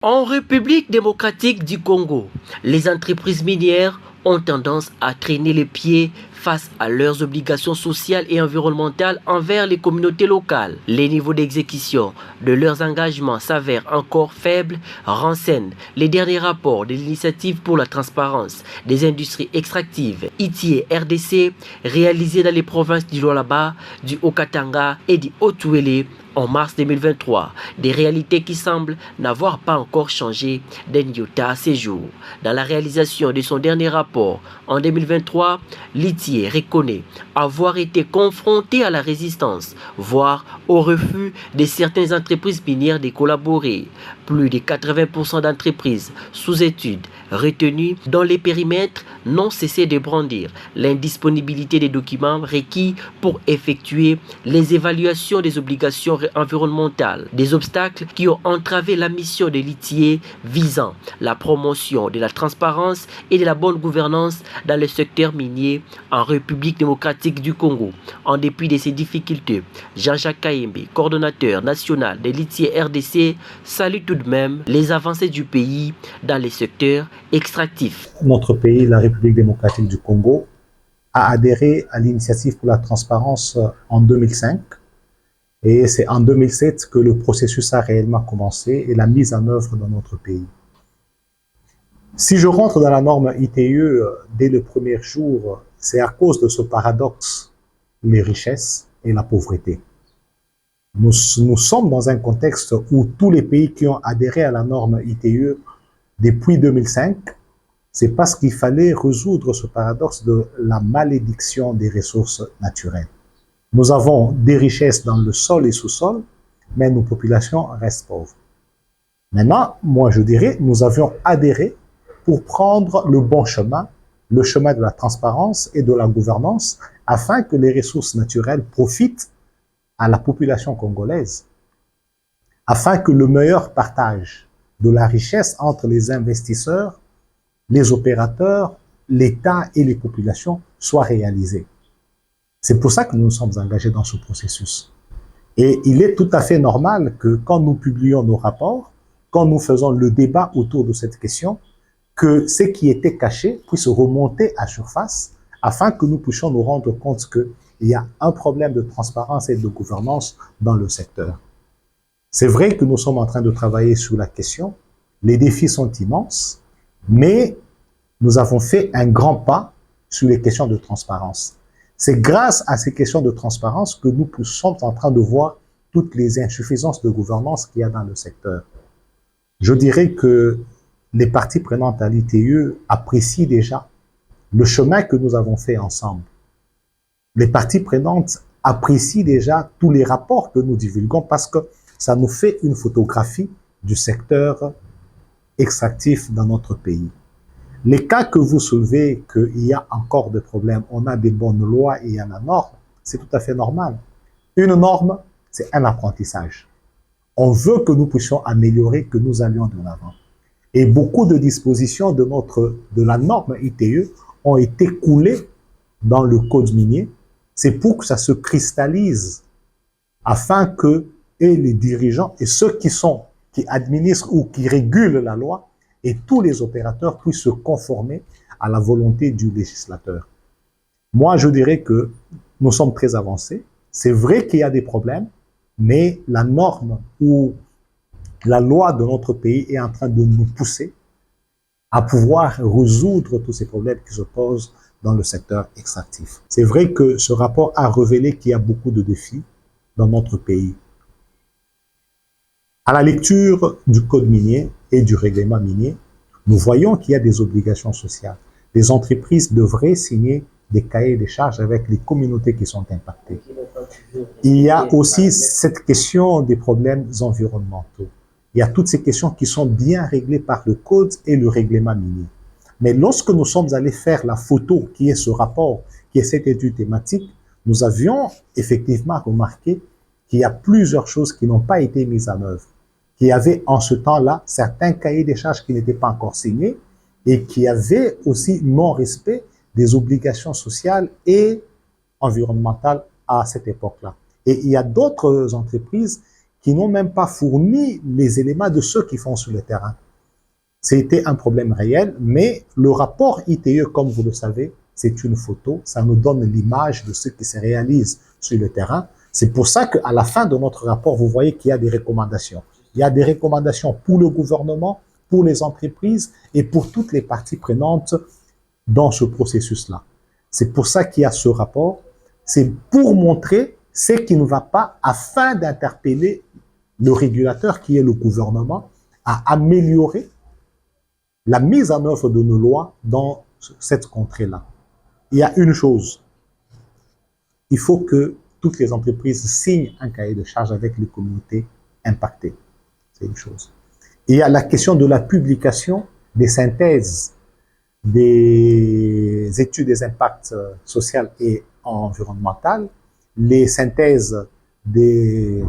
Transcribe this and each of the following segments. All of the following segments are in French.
En République démocratique du Congo, les entreprises minières ont tendance à traîner les pieds face à leurs obligations sociales et environnementales envers les communautés locales. Les niveaux d'exécution de leurs engagements s'avèrent encore faibles, renseignent les derniers rapports de l'Initiative pour la transparence des industries extractives ITIE-RDC réalisés dans les provinces du Lualaba, du Haut-Katanga et du Haut-Touélé en mars 2023, des réalités qui semblent n'avoir pas encore changé d'un iota à ces jours. Dans la réalisation de son dernier rapport en 2023, l'ITIE reconnaît avoir été confronté à la résistance, voire au refus de certaines entreprises minières de collaborer. Plus de 80% d'entreprises sous étude retenues dans les périmètres n'ont cessé de brandir l'indisponibilité des documents requis pour effectuer les évaluations des obligations environnementales, des obstacles qui ont entravé la mission de l'ITIE visant la promotion de la transparence et de la bonne gouvernance dans le secteur minier en République démocratique du Congo. En dépit de ces difficultés, Jean-Jacques Kayembe, coordonnateur national de l'ITIE RDC, salue tout de même les avancées du pays dans les secteurs extractifs. Notre pays, la République démocratique du Congo, a adhéré à l'initiative pour la transparence en 2005. Et c'est en 2007 que le processus a réellement commencé et la mise en œuvre dans notre pays. Si je rentre dans la norme ITIE dès le premier jour, c'est à cause de ce paradoxe, les richesses et la pauvreté. Nous sommes dans un contexte où tous les pays qui ont adhéré à la norme ITIE depuis 2005, c'est parce qu'il fallait résoudre ce paradoxe de la malédiction des ressources naturelles. Nous avons des richesses dans le sol et sous-sol, mais nos populations restent pauvres. Maintenant, moi je dirais, nous avions adhéré pour prendre le bon chemin, le chemin de la transparence et de la gouvernance, afin que les ressources naturelles profitent à la population congolaise, afin que le meilleur partage de la richesse entre les investisseurs, les opérateurs, l'État et les populations soit réalisé. C'est pour ça que nous nous sommes engagés dans ce processus. Et il est tout à fait normal que quand nous publions nos rapports, quand nous faisons le débat autour de cette question, que ce qui était caché puisse remonter à surface afin que nous puissions nous rendre compte qu'il y a un problème de transparence et de gouvernance dans le secteur. C'est vrai que nous sommes en train de travailler sur la question, les défis sont immenses, mais nous avons fait un grand pas sur les questions de transparence. C'est grâce à ces questions de transparence que nous sommes en train de voir toutes les insuffisances de gouvernance qu'il y a dans le secteur. Je dirais que les parties prenantes à l'ITIE apprécient déjà le chemin que nous avons fait ensemble. Les parties prenantes apprécient déjà tous les rapports que nous divulguons parce que ça nous fait une photographie du secteur extractif dans notre pays. Les cas que vous soulevez, qu'il y a encore des problèmes, on a des bonnes lois et il y a la norme, c'est tout à fait normal. Une norme, c'est un apprentissage. On veut que nous puissions améliorer, que nous allions de l'avant. Et beaucoup de dispositions de la norme ITIE ont été coulées dans le code minier. C'est pour que ça se cristallise afin que et les dirigeants et ceux qui administrent ou qui régulent la loi et tous les opérateurs puissent se conformer à la volonté du législateur. Moi, je dirais que nous sommes très avancés. C'est vrai qu'il y a des problèmes, mais la norme ou la loi de notre pays est en train de nous pousser à pouvoir résoudre tous ces problèmes qui se posent dans le secteur extractif. C'est vrai que ce rapport a révélé qu'il y a beaucoup de défis dans notre pays. À la lecture du code minier et du règlement minier, nous voyons qu'il y a des obligations sociales. Les entreprises devraient signer des cahiers de charges avec les communautés qui sont impactées. Il y a aussi cette question des problèmes environnementaux. Il y a toutes ces questions qui sont bien réglées par le code et le règlement minier. Mais lorsque nous sommes allés faire la photo, qui est ce rapport, qui est cette étude thématique, nous avions effectivement remarqué qu'il y a plusieurs choses qui n'ont pas été mises en œuvre. Qu'il y avait en ce temps-là certains cahiers des charges qui n'étaient pas encore signés et qu'il y avait aussi non-respect des obligations sociales et environnementales à cette époque-là. Et il y a d'autres entreprises qui n'ont même pas fourni les éléments de ceux qui font sur le terrain. C'était un problème réel, mais le rapport ITE, comme vous le savez, c'est une photo, ça nous donne l'image de ce qui se réalise sur le terrain. C'est pour ça qu'à la fin de notre rapport, vous voyez qu'il y a des recommandations. Il y a des recommandations pour le gouvernement, pour les entreprises et pour toutes les parties prenantes dans ce processus-là. C'est pour ça qu'il y a ce rapport. C'est pour montrer ce qui ne va pas afin d'interpeller le régulateur qui est le gouvernement à améliorer la mise en œuvre de nos lois dans cette contrée-là. Il y a une chose, il faut que toutes les entreprises signent un cahier de charges avec les communautés impactées. C'est une chose. Il y a la question de la publication des synthèses des études des impacts sociaux et environnementaux, les synthèses des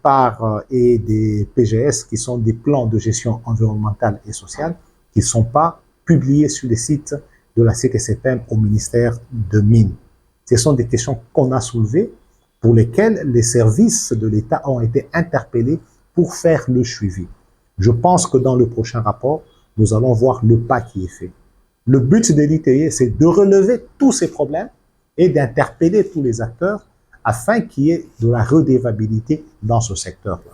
parts et des PGS qui sont des plans de gestion environnementale et sociale qui ne sont pas publiés sur les sites de la CTCPM au ministère de Mines. Ce sont des questions qu'on a soulevées pour lesquelles les services de l'État ont été interpellés pour faire le suivi. Je pense que dans le prochain rapport, nous allons voir le pas qui est fait. Le but de l'ITE, c'est de relever tous ces problèmes et d'interpeller tous les acteurs afin qu'il y ait de la redevabilité dans ce secteur-là.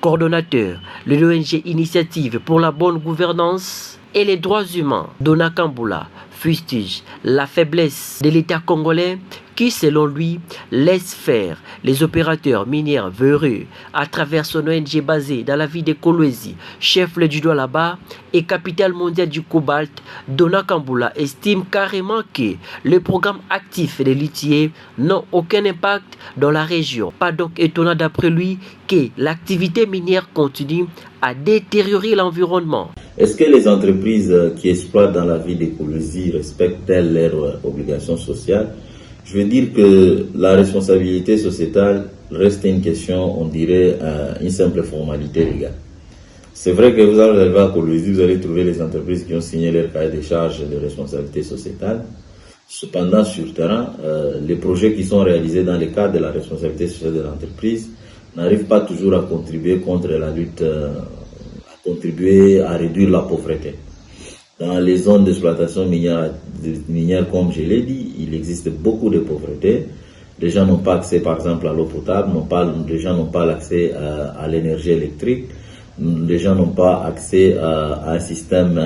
Coordonnateur de l'ONG Initiative pour la bonne gouvernance et les droits humains, Dona Kambula fustige la faiblesse de l'État congolais qui, selon lui, laisse faire les opérateurs miniers véreux à travers son ONG basée dans la ville de Kolwezi, chef-lieu du Doualaba et capitale mondiale du cobalt. Dona Kambula estime carrément que le programme actif des litiers n'a aucun impact dans la région. Pas donc étonnant d'après lui que l'activité minière continue à détériorer l'environnement. Est-ce que les entreprises qui exploitent dans la ville de Kolwezi respectent-elles leurs obligations sociales? Je veux dire que la responsabilité sociétale reste une question, on dirait, une simple formalité légale. C'est vrai que vous allez arriver à Kolwezi, vous allez trouver les entreprises qui ont signé leur cahier de charges de responsabilité sociétale. Cependant, sur le terrain, les projets qui sont réalisés dans le cadre de la responsabilité sociale de l'entreprise n'arrivent pas toujours à contribuer contre la lutte, à contribuer à réduire la pauvreté. Dans les zones d'exploitation minière, comme je l'ai dit, il existe beaucoup de pauvreté. Les gens n'ont pas accès, par exemple, à l'eau potable, les gens n'ont pas l'accès à l'énergie électrique, les gens n'ont pas accès à un système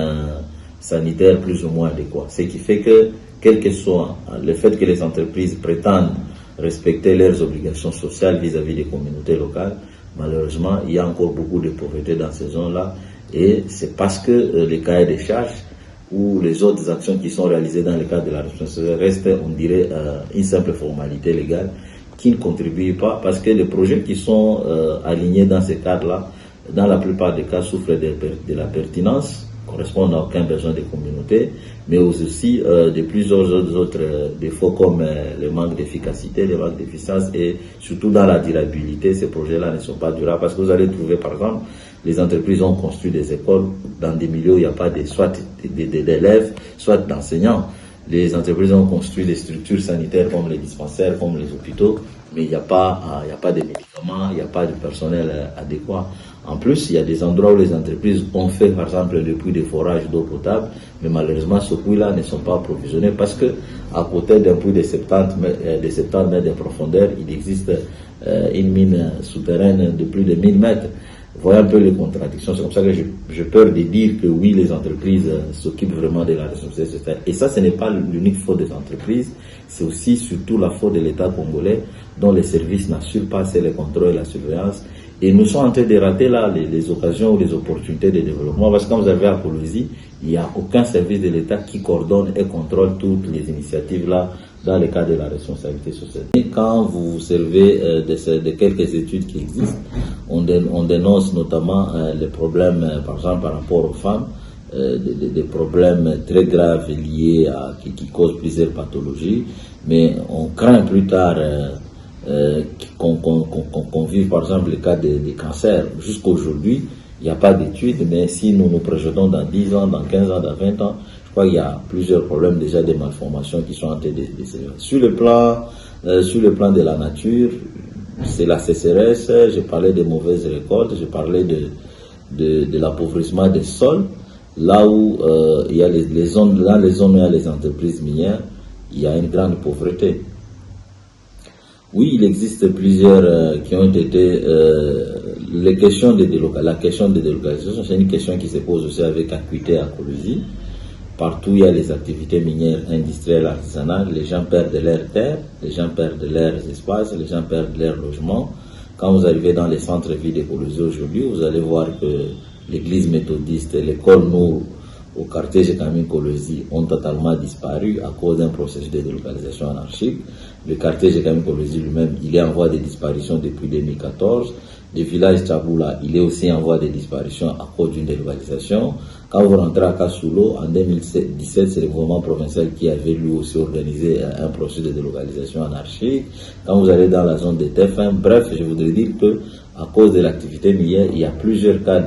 sanitaire plus ou moins adéquat. Ce qui fait que, quel que soit le fait que les entreprises prétendent respecter leurs obligations sociales vis-à-vis des communautés locales, malheureusement, il y a encore beaucoup de pauvreté dans ces zones-là. Et c'est parce que les cahiers des charges ou les autres actions qui sont réalisées dans le cadre de la responsabilité restent, on dirait, une simple formalité légale qui ne contribue pas, parce que les projets qui sont alignés dans ces cadres-là, dans la plupart des cas, souffrent de la pertinence, correspondent à aucun besoin des communautés, mais aussi de plusieurs autres défauts comme le manque d'efficacité, le manque d'efficience et surtout dans la durabilité. Ces projets-là ne sont pas durables parce que vous allez trouver, par exemple, les entreprises ont construit des écoles dans des milieux où il n'y a pas soit d'élèves, soit d'enseignants. Les entreprises ont construit des structures sanitaires comme les dispensaires, comme les hôpitaux, mais il n'y a pas de médicaments, il n'y a pas de personnel adéquat. En plus, il y a des endroits où les entreprises ont fait, par exemple, le puits de forage d'eau potable, mais malheureusement, ce puits-là ne sont pas approvisionnés parce que, à côté d'un puits de 70 mètres de profondeur, il existe une mine souterraine de plus de 1000 mètres. Voyez un peu les contradictions. C'est comme ça que j'ai peur de dire que oui, les entreprises s'occupent vraiment de la responsabilité sociale. Et ça, ce n'est pas l'unique faute des entreprises, c'est aussi surtout la faute de l'État congolais, dont les services n'assurent pas assez le contrôle et la surveillance. Et nous sommes en train de rater là les occasions ou les opportunités de développement. Parce que quand vous avez à Kolwezi, il n'y a aucun service de l'État qui coordonne et contrôle toutes les initiatives là dans le cadre de la responsabilité sociale. Et quand vous vous servez de quelques études qui existent, on dénonce notamment les problèmes, par exemple par rapport aux femmes, des problèmes très graves liés qui causent plusieurs pathologies, mais on craint plus tard qu'on vive par exemple le cas des cancers. Jusqu'à aujourd'hui, il n'y a pas d'études, mais si nous nous projetons dans 10 ans, dans 15 ans, dans 20 ans, je crois qu'il y a plusieurs problèmes déjà de malformations qui sont en train de se faire. Sur le plan de la nature, c'est la sécheresse, je parlais des mauvaises récoltes, je parlais de l'appauvrissement des sols. Là où il y a les zones, dans les zones où il y a les entreprises minières, il y a une grande pauvreté. Oui, il existe plusieurs qui ont été... la question de délocalisation, c'est une question qui se pose aussi avec acuité à Kourouzi. Partout où il y a les activités minières, industrielles, artisanales, les gens perdent leurs terres, les gens perdent leurs espaces, les gens perdent leurs logements. Quand vous arrivez dans les centres-villes de Kourouzi aujourd'hui, vous allez voir que l'église méthodiste, l'école Nour, au quartier Jekamine Kourouzi ont totalement disparu à cause d'un processus de délocalisation anarchique. Le quartier Jekamine Kourouzi lui-même, il est en voie de disparition depuis 2014. Le village Tchaboula, il est aussi en voie de disparition à cause d'une délocalisation. Quand vous rentrez à Kassoulo, en 2017, c'est le gouvernement provincial qui avait lui aussi organisé un processus de délocalisation anarchique. Quand vous allez dans la zone de TF1, bref, je voudrais dire que à cause de l'activité minière, il y a plusieurs cas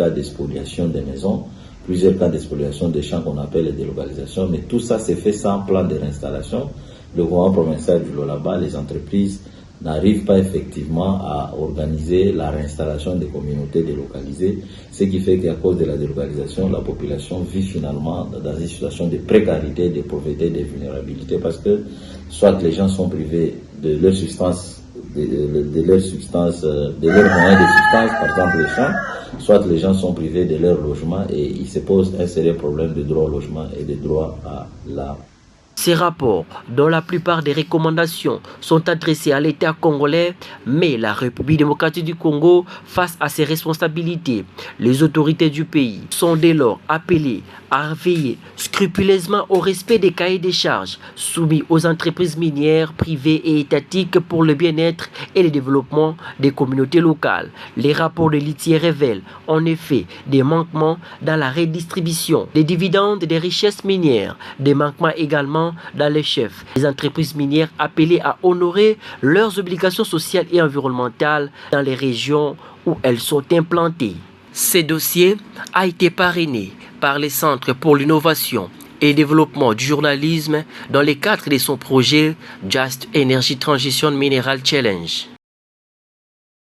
d'expoliation des maisons, plusieurs cas d'expoliation des champs qu'on appelle les délocalisations, mais tout ça s'est fait sans plan de réinstallation. Le gouvernement provincial du Lolaba, les entreprises n'arrivent pas effectivement à organiser la réinstallation des communautés délocalisées, ce qui fait qu'à cause de la délocalisation, la population vit finalement dans une situation de précarité, de pauvreté, de vulnérabilité, parce que soit les gens sont privés de leur substance, de leur moyens de substance, par exemple les champs, soit les gens sont privés de leur logement et il se pose un sérieux problème de droit au logement et de droit à la... Ces rapports, dont la plupart des recommandations sont adressées à l'État congolais, mais la République démocratique du Congo face à ses responsabilités. Les autorités du pays sont dès lors appelées à veiller scrupuleusement au respect des cahiers des charges soumis aux entreprises minières privées et étatiques pour le bien-être et le développement des communautés locales. Les rapports de l'ITIE révèlent en effet des manquements dans la redistribution des dividendes des richesses minières, des manquements également dans les chefs des entreprises minières appelées à honorer leurs obligations sociales et environnementales dans les régions où elles sont implantées. Ce dossier a été parrainé par les Centres pour l'innovation et développement du journalisme dans le cadre de son projet Just Energy Transition Mineral Challenge.